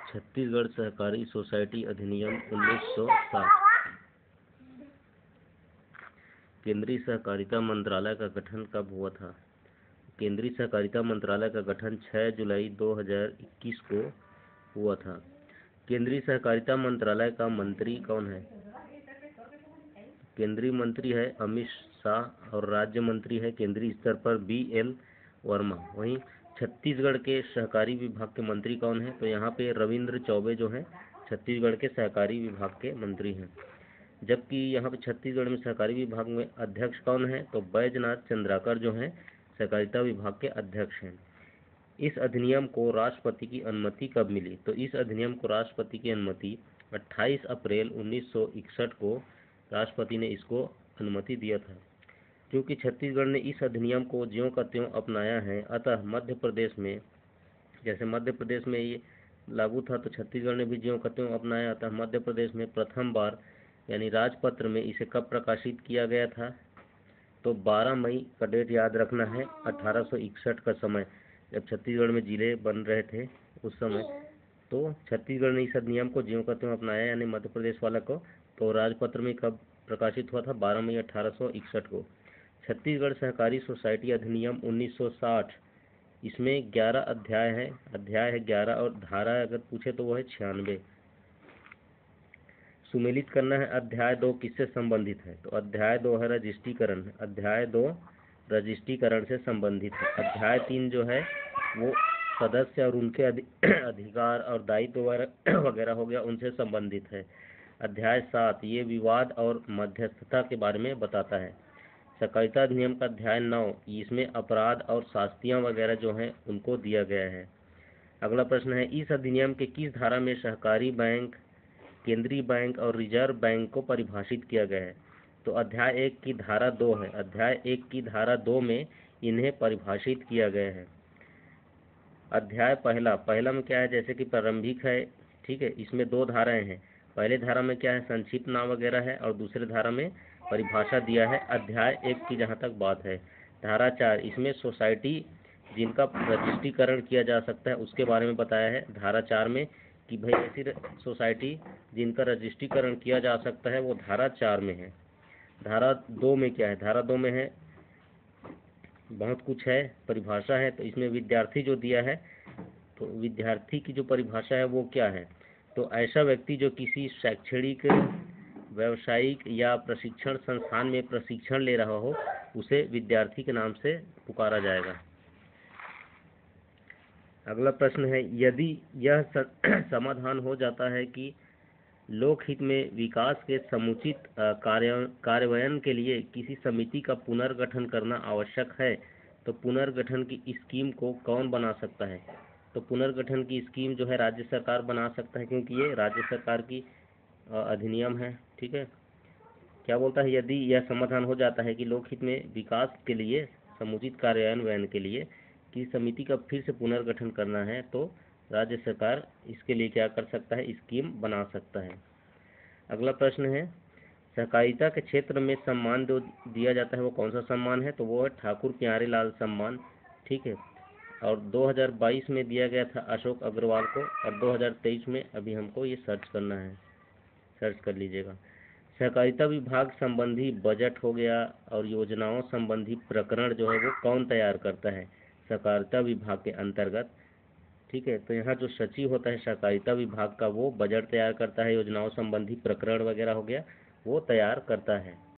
छत्तीसगढ़ सहकारी सोसाइटी अधिनियम 1960। केंद्रीय सहकारिता मंत्रालय का गठन कब हुआ था? केंद्रीय सहकारिता मंत्रालय का गठन 6 जुलाई 2021 को हुआ था। केंद्रीय सहकारिता मंत्रालय का मंत्री कौन है? केंद्रीय मंत्री है अमित शाह और राज्य मंत्री है केंद्रीय स्तर पर BL वर्मा। वहीं छत्तीसगढ़ के सहकारी विभाग के मंत्री कौन है? तो यहाँ पे रविंद्र चौबे जो है छत्तीसगढ़ के सहकारी विभाग के मंत्री हैं। जबकि यहाँ पे छत्तीसगढ़ में सहकारी विभाग में अध्यक्ष कौन है? तो बैजनाथ चंद्राकर जो हैं सहकारिता विभाग के अध्यक्ष हैं। इस अधिनियम को राष्ट्रपति की अनुमति कब मिली? तो इस अधिनियम को राष्ट्रपति की अनुमति 28 अप्रैल 1961 को राष्ट्रपति ने इसको अनुमति दिया था। क्योंकि छत्तीसगढ़ ने इस अधिनियम को ज्यों का त्यों अपनाया है, अतः मध्य प्रदेश में, जैसे मध्य प्रदेश में ये लागू था तो छत्तीसगढ़ ने भी ज्यों का त्यों अपनाया, अतः मध्य प्रदेश में प्रथम बार यानी राजपत्र में इसे कब प्रकाशित किया गया था? तो 12 मई का डेट याद रखना है, 1861 का समय जब छत्तीसगढ़ में जिले बन रहे थे उस समय। तो छत्तीसगढ़ ने इस अधिनियम को ज्यों का त्यों अपनाया यानी मध्य प्रदेश वाला को। तो राजपत्र में कब प्रकाशित हुआ था? 12 मई 1861 को। छत्तीसगढ़ सहकारी सोसाइटी अधिनियम 1960, इसमें 11 अध्याय है 11 और धारा अगर पूछे तो वो है 96। सुमेलित करना है अध्याय 2 किससे संबंधित है? तो अध्याय 2 है रजिस्ट्रीकरण। अध्याय 2 रजिस्ट्रीकरण से संबंधित है। अध्याय 3 जो है वो सदस्य और उनके अधिकार और दायित्व वगैरह हो गया, उनसे संबंधित है। अध्याय 7 ये विवाद और मध्यस्थता के बारे में बताता है। सहकारिता अधिनियम का अध्याय 9 इसमें अपराध और शास्तियाँ वगैरह जो हैं उनको दिया गया है। अगला प्रश्न है इस अधिनियम के किस धारा में सहकारी बैंक, केंद्रीय बैंक और रिजर्व बैंक को परिभाषित किया गया है? तो अध्याय 1 की धारा 2 है। अध्याय 1 की धारा 2 में इन्हें परिभाषित किया गया है। अध्याय पहला में क्या है? जैसे कि प्रारंभिक है, ठीक है, इसमें 2 धाराएं हैं। पहले धारा में क्या है? संक्षिप्त नाम वगैरह है और दूसरे धारा में परिभाषा दिया है। अध्याय 1 की जहाँ तक बात है। धारा 4 इसमें सोसाइटी जिनका रजिस्ट्रीकरण किया जा सकता है उसके बारे में बताया है। धारा 4 में कि भाई ऐसी सोसाइटी जिनका रजिस्ट्रीकरण किया जा सकता है वो धारा 4 में है। धारा 2 में क्या है? धारा 2 में है बहुत कुछ है, परिभाषा है। तो इसमें विद्यार्थी जो दिया है, तो विद्यार्थी की जो परिभाषा है वो क्या है? तो ऐसा व्यक्ति जो किसी शैक्षणिक, व्यावसायिक या प्रशिक्षण संस्थान में प्रशिक्षण ले रहा हो उसे विद्यार्थी के नाम से पुकारा जाएगा। अगला प्रश्न है यदि यह समाधान हो जाता है कि लोकहित में विकास के समुचित कार्यान्वयन के लिए किसी समिति का पुनर्गठन करना आवश्यक है, तो पुनर्गठन की स्कीम को कौन बना सकता है? तो पुनर्गठन की स्कीम जो है राज्य सरकार बना सकता है, क्योंकि ये राज्य सरकार की अधिनियम है। ठीक है, क्या बोलता है? यदि यह समाधान हो जाता है कि लोकहित में विकास के लिए समुचित कार्यान्वयन के लिए किसी समिति का फिर से पुनर्गठन करना है तो राज्य सरकार इसके लिए क्या कर सकता है? स्कीम बना सकता है। अगला प्रश्न है सहकारिता के क्षेत्र में सम्मान जो दिया जाता है वो कौन सा सम्मान है? तो वो है ठाकुर प्यारे लाल सम्मान। ठीक है, और 2022 में दिया गया था अशोक अग्रवाल को, और 2023 में अभी हमको ये सर्च करना है, सर्च कर लीजिएगा। सहकारिता विभाग संबंधी बजट हो गया और योजनाओं संबंधी प्रकरण जो है वो कौन तैयार करता है? सहकारिता विभाग के अंतर्गत। ठीक है, तो यहाँ जो सचिव होता है सहकारिता विभाग का वो बजट तैयार करता है, योजनाओं संबंधी प्रकरण वगैरह हो गया वो तैयार करता है।